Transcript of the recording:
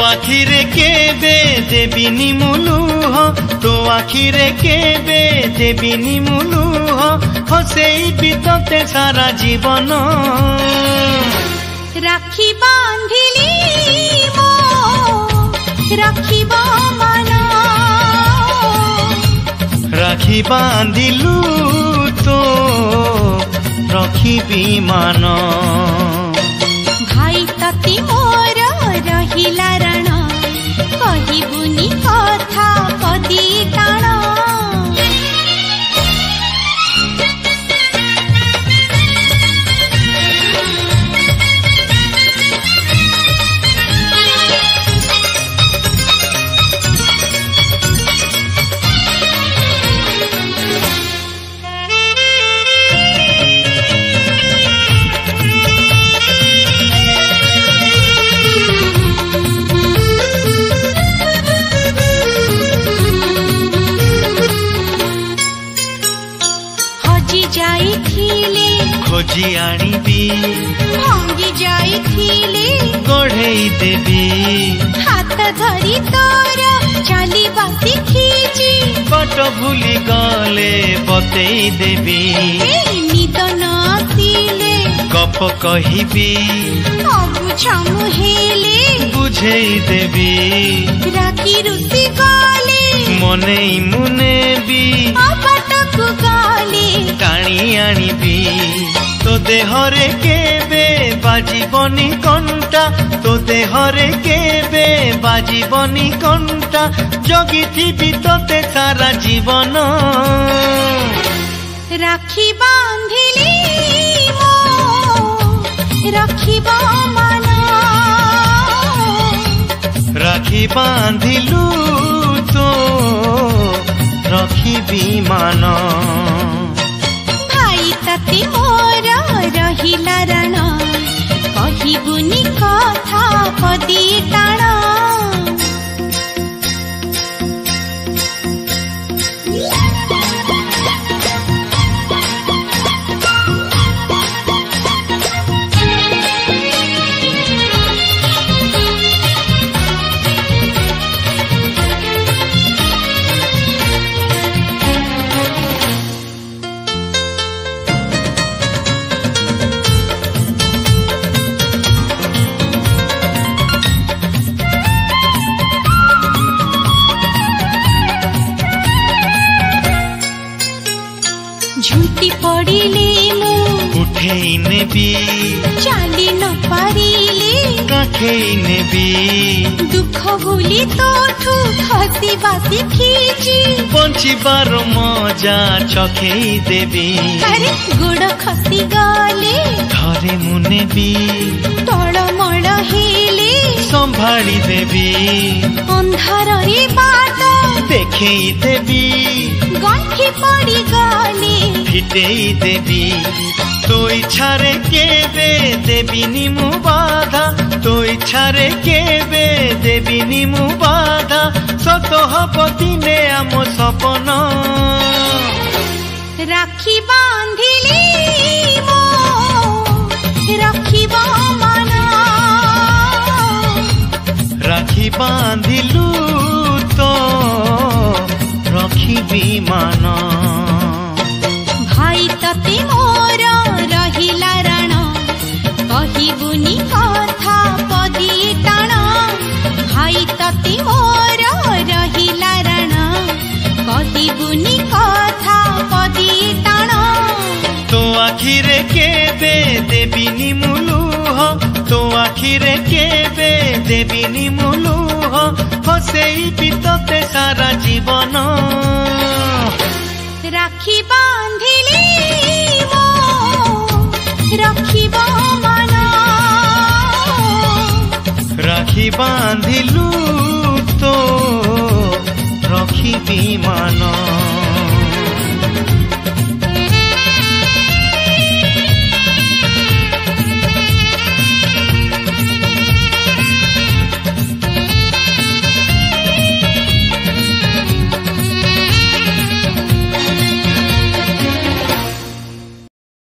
आखिरे केबे देबिनी मुलुह तो आखिरे केबे देबिनी मुलुह हसेई बितते सारा जीवन राखी बांधिली मो राखिब मन राखी बांधिलु तो रखिबी मान भाई तती मोर रहिला रण कहिबुनी कथा पदी टाण खोजी आनिबी भांगी जाइथिले गढ़ेई देबी हाथ धरी तोर चली बासी खींची बाट भूली गले बतेई देबी निद न आसिले गप कहिबी अबुझा मुहेले बुझेई देबी राखी रुसी गले मने मुने भी बाटकु गले टाणी आनिबी तो देहरे केबे बाजीबनी कंटा तो देहरे केबे बाजीबनी कंटा जगिथिबी तोते सारा जीवन राखी बांधिली मो रखिब मन राखी बांधिलु तो रखिबी मान भाई तती मोर रहिला रण कहिबुनी कथा पदी टाण झुंटी पड़िले मु उठेई नेबी चाली न पारिले काखेई नेबी दुख भूली तोठू हसी बासी खींची बंचिबार मजा चखेई देबी अरे गोड़ खसी गले घरे मुने भी टळमळ हेले संभाली देबी अंधार रे बाट देखेई देबी गंठी पड़ी गले फिटेई देबी तो इच्छारे केबे देबिनी मु बाधा तो इच्छारे केबे देबिनी मु बाधा सत हब दिने आम सपन राखी बांधिली मो रखिब मन राखी बांधिलु तो रखिबी मान भाई तते मोर रहिला रण कहिबुनी कथा पदी टाण भाई तते मोर रहिला रण कहिबुनी कथा केबे देबिनी मुलुह तो आखिरे केबे देबिनी मुलुह हसेई बितते सारा जीवन राखी बांधिली मो रखिब मन राखी बांधिलु तो रखिबी मान